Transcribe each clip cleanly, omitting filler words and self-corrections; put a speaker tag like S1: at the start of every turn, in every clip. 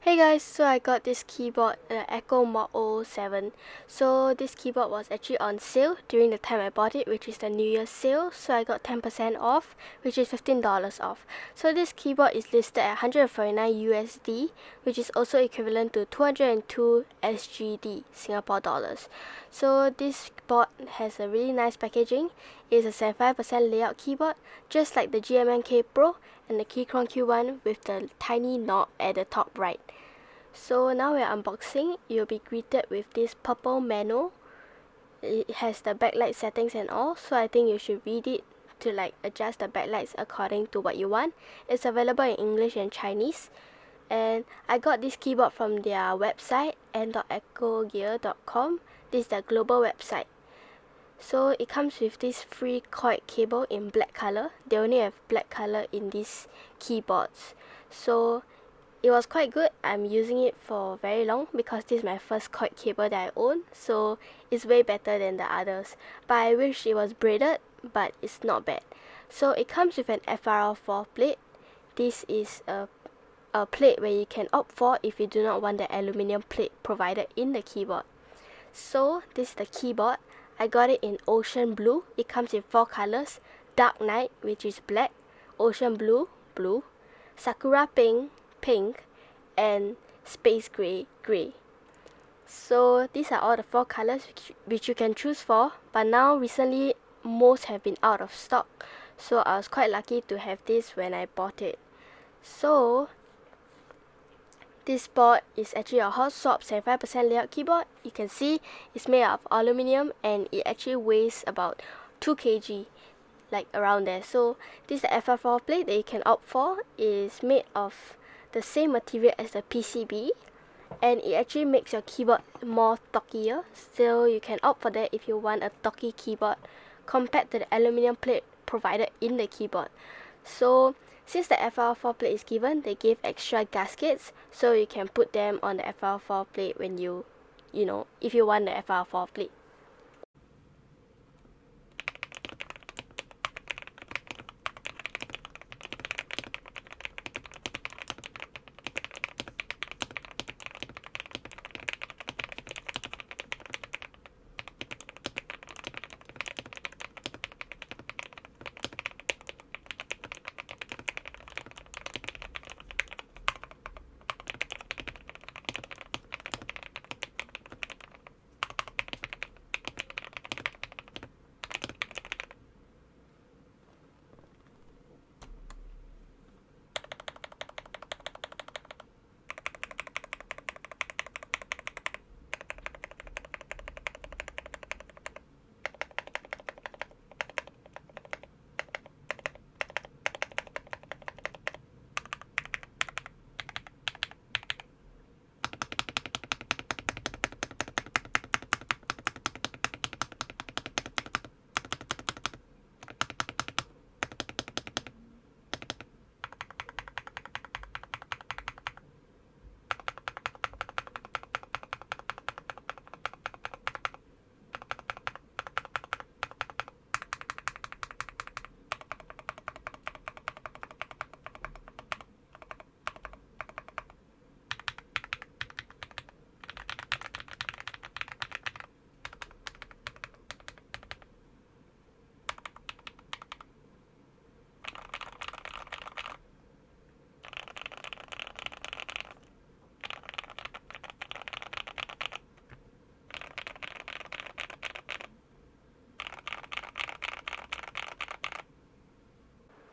S1: Hey guys, so I got this keyboard, AKKO MOD 07. So this keyboard was actually on sale during the time I bought it, which is the New Year's sale. So I got 10% off, which is $15 off. So this keyboard is listed at 149 USD, which is also equivalent to 202 SGD, Singapore dollars. So this board has a really nice packaging. It is a 75% layout keyboard, just like the GMNK Pro and the Keychron Q1 with the tiny knob at the top right. So now we're unboxing. You'll be greeted with this purple manual. It has the backlight settings and all, so I think you should read it to adjust the backlights according to what you want. It's available in English and Chinese. And I got this keyboard from their website, n.akkogear.com. This is the global website. So it comes with this free coil cable in black color. They only have black color in these keyboards. So it was quite good. I'm using it for very long because this is my first coil cable that I own. So it's way better than the others. But I wish it was braided, but it's not bad. So it comes with an FR4 plate. This is a plate where you can opt for if you do not want the aluminum plate provided in the keyboard. So this is the keyboard. I got it in ocean blue. It comes in 4 colors: dark night, which is black; ocean blue, blue; sakura pink, pink; and space gray, gray. So these are all the 4 colors which you can choose for. But now recently most have been out of stock, so I was quite lucky to have this when I bought it. So this board is actually a hot swap 75% layout keyboard. You can see it's made of aluminum and it actually weighs about 2 kg, like around there. So this FR4 plate that you can opt for is made of the same material as the PCB, and it actually makes your keyboard more thockier. So you can opt for that if you want a thocky keyboard compared to the aluminum plate provided in the keyboard. So since the FR4 plate is given, they give extra gaskets, so you can put them on the FR4 plate when if you want the FR4 plate.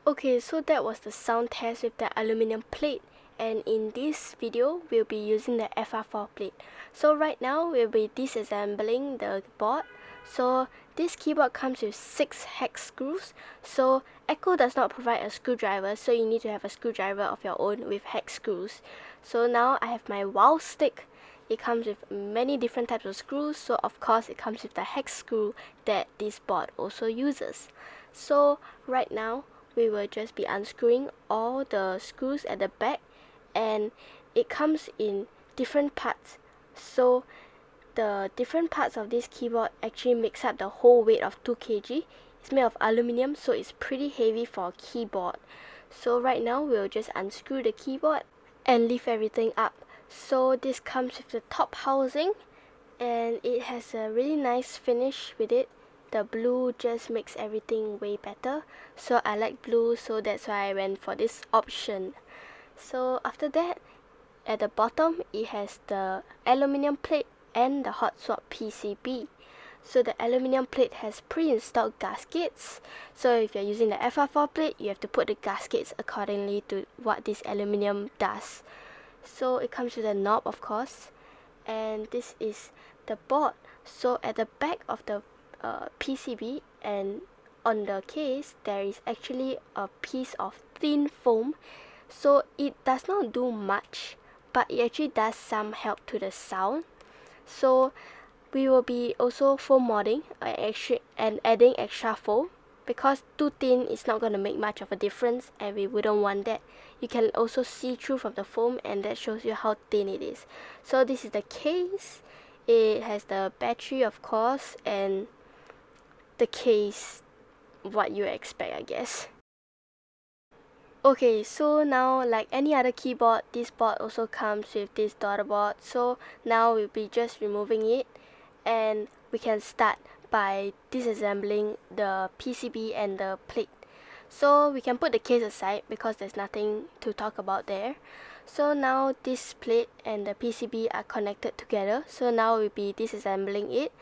S1: Okay, so that was the sound test with the aluminum plate, and in this video we'll be using the FR4 plate. So right now we'll be disassembling the board. So this keyboard comes with 6 hex screws. So AKKO does not provide a screwdriver, so you need to have a screwdriver of your own with hex screws. So now I have my wow stick. It comes with many different types of screws, so of course it comes with the hex screw that this board also uses. So right now we will just be unscrewing all the screws at the back, and it comes in different parts. So the different parts of this keyboard actually makes up the whole weight of 2 kg. It's made of aluminum, so it's pretty heavy for a keyboard. So right now we'll just unscrew the keyboard and lift everything up So this comes with the top housing, and it has a really nice finish with it. The blue just makes everything way better, so I like blue, so that's why I went for this option. So after that, at the bottom it has the aluminum plate and the hot swap PCB. So the aluminum plate has pre-installed gaskets, so if you're using the FR4 plate, you have to put the gaskets accordingly to what this aluminum does. So it comes with a knob, of course, and this is the board. So at the back of the PCB and on the case, there is actually a piece of thin foam. So it does not do much, but it actually does some help to the sound. So we will be also foam modding and adding extra foam, because too thin is not going to make much of a difference, and we wouldn't want that. You can also see through from the foam, and that shows you how thin it is. So this is the case. It has the battery, of course, and the case, what you expect, I guess. Okay, so now like any other keyboard, this board also comes with this daughter board. So now we'll be just removing it, and we can start by disassembling the PCB and the plate. So we can put the case aside because there's nothing to talk about there. So now this plate and the PCB are connected together, so now we'll be disassembling it.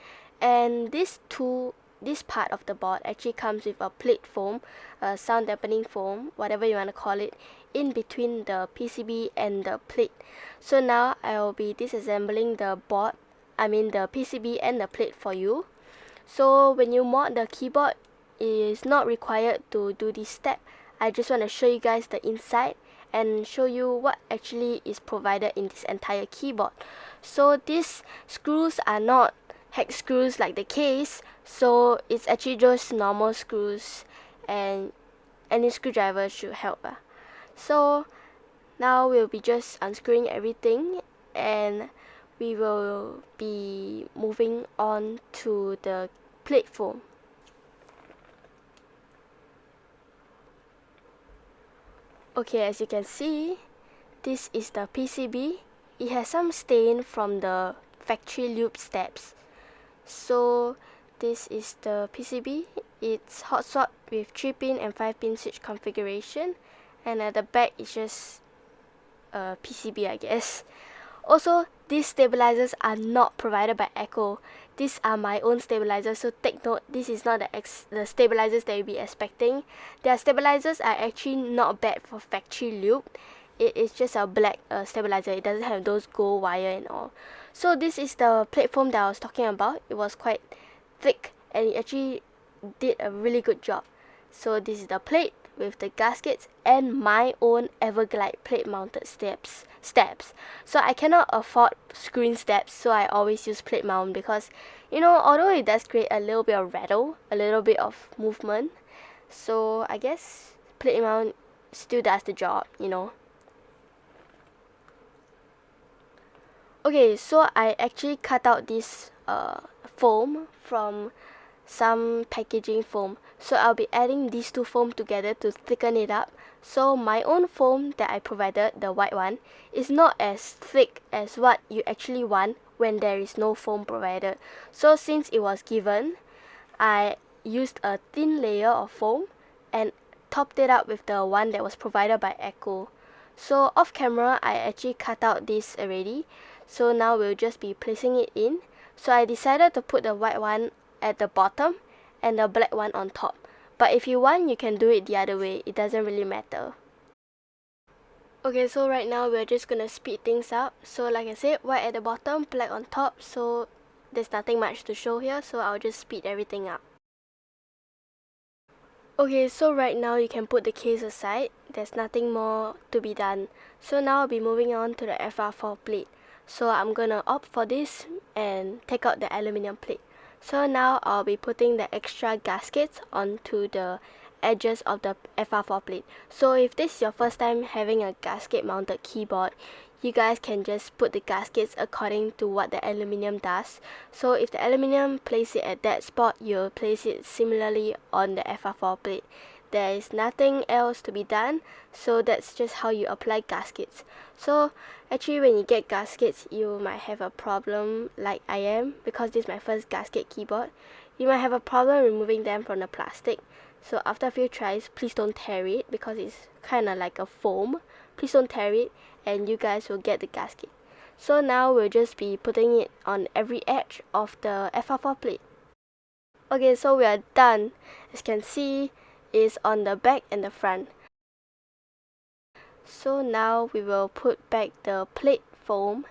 S1: And this part of the board actually comes with a plate foam, a sound dampening foam, whatever you want to call it, in between the PCB and the plate. So now I will be disassembling the PCB and the plate for you. So when you mod the keyboard, it is not required to do this step. I just want to show you guys the inside and show you what actually is provided in this entire keyboard. So these screws are not hex screws like the case, so it's actually just normal screws, and any screwdriver should help. So now we'll be just unscrewing everything, and we will be moving on to the plate foam. Okay, as you can see, this is the PCB. It has some stain from the factory lube steps. So this is the PCB. It's hot swap with 3-pin and 5-pin switch configuration, and at the back it's just a PCB, I guess. Also, these stabilizers are not provided by AKKO. These are my own stabilizers, so take note, this is not the stabilizers that you'll be expecting. Their stabilizers are actually not bad for factory lube. It is just a black stabilizer. It doesn't have those gold wire and all. So this is the plate foam that I was talking about. It was quite thick, and it actually did a really good job. So this is the plate with the gaskets and my own Everglide plate mounted steps. So I cannot afford screen steps, so I always use plate mount, because although it does create a little bit of rattle, a little bit of movement, so I guess plate mount still does the job. Okay, so I actually cut out this foam from some packaging foam. So I'll be adding these two foam together to thicken it up. So my own foam that I provided, the white one, is not as thick as what you actually want when there is no foam provided. So since it was given, I used a thin layer of foam and topped it up with the one that was provided by AKKO. So off camera, I actually cut out this already. So now we'll just be placing it in. So I decided to put the white one at the bottom and the black one on top. But if you want, you can do it the other way. It doesn't really matter. Okay, so right now we're just gonna speed things up. So like I said, white at the bottom, black on top. So there's nothing much to show here, so I'll just speed everything up. Okay, so right now you can put the case aside. There's nothing more to be done. So now I'll be moving on to the FR4 plate. So I'm gonna opt for this and take out the aluminum plate. So now I'll be putting the extra gaskets onto the edges of the FR4 plate. So if this is your first time having a gasket mounted keyboard, you guys can just put the gaskets according to what the aluminum does. So if the aluminum place it at that spot, you'll place it similarly on the FR4 plate. there is nothing else to be done. So that's just how you apply gaskets. So actually when you get gaskets, you might have a problem like I am, because this is my first gasket keyboard. You might have a problem removing them from the plastic. So after a few tries, please don't tear it, because it's kind of like a foam. Please don't tear it, and you guys will get the gasket. So now we'll just be putting it on every edge of the FR4 plate. Okay, so we are done. As you can see, it's on the back and the front. So now we will put back the plate foam,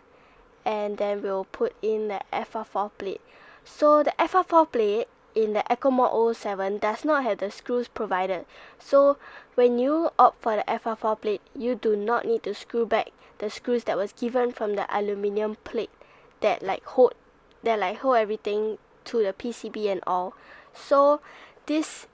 S1: and then we'll put in the FR4 plate. So the FR4 plate in the AKKO MOD 07 does not have the screws provided. So when you opt for the FR4 plate, you do not need to screw back the screws that was given from the aluminum plate that hold everything to the PCB and all. So this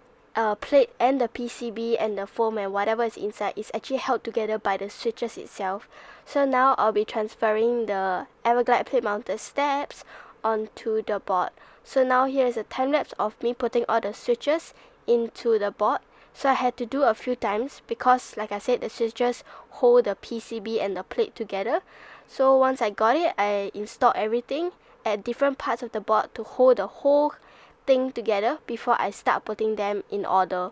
S1: plate and the PCB and the foam and whatever is inside is actually held together by the switches itself. So now I'll be transferring the Everglide plate mounted steps onto the board. So now here is a time lapse of me putting all the switches into the board. So I had to do a few times because, like I said, the switches hold the PCB and the plate together. So once I got it, I installed everything at different parts of the board to hold the whole thing together before I start putting them in order.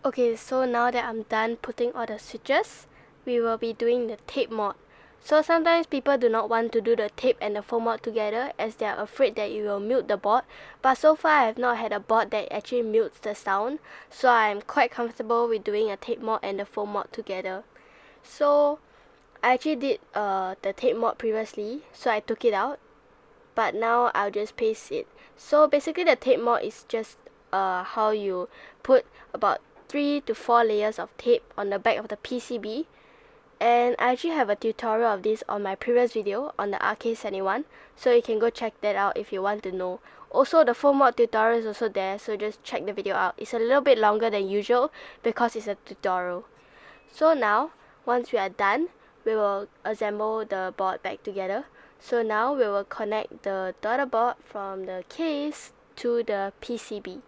S1: Okay, so now that I'm done putting all the switches, we will be doing the tape mod. So sometimes people do not want to do the tape and the foam mod together as they are afraid that it will mute the board. But so far I have not had a board that actually mutes the sound. So I'm quite comfortable with doing a tape mod and the foam mod together. So I actually did the tape mod previously, so I took it out. But now I'll just paste it. So basically the tape mod is just how you put about 3 to 4 layers of tape on the back of the PCB. And I actually have a tutorial of this on my previous video on the RK71, so you can go check that out if you want to know. Also, the foam mod tutorial is also there, so just check the video out. It's a little bit longer than usual because it's a tutorial. So now, once we are done, we will assemble the board back together. So now we will connect the daughter board from the case to the PCB.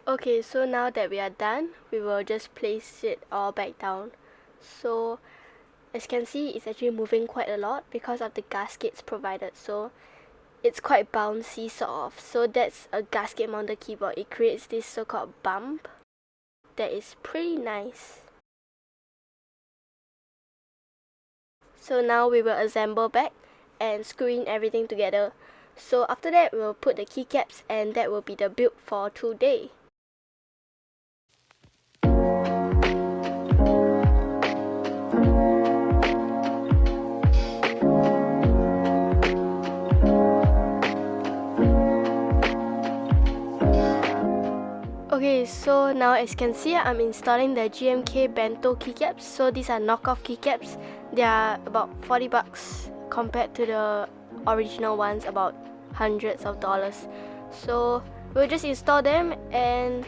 S1: Okay, so now that we are done, we will just place it all back down. So as you can see, it's actually moving quite a lot because of the gaskets provided. So it's quite bouncy sort of. So that's a gasket mounted keyboard. It creates this so-called bump that is pretty nice. So now we will assemble back and screw in everything together. So after that, we'll put the keycaps, and that will be the build for today. Okay, so now as you can see, I'm installing the GMK Bento keycaps. So these are knockoff keycaps. They are about 40 bucks compared to the original ones, about hundreds of dollars. So we'll just install them and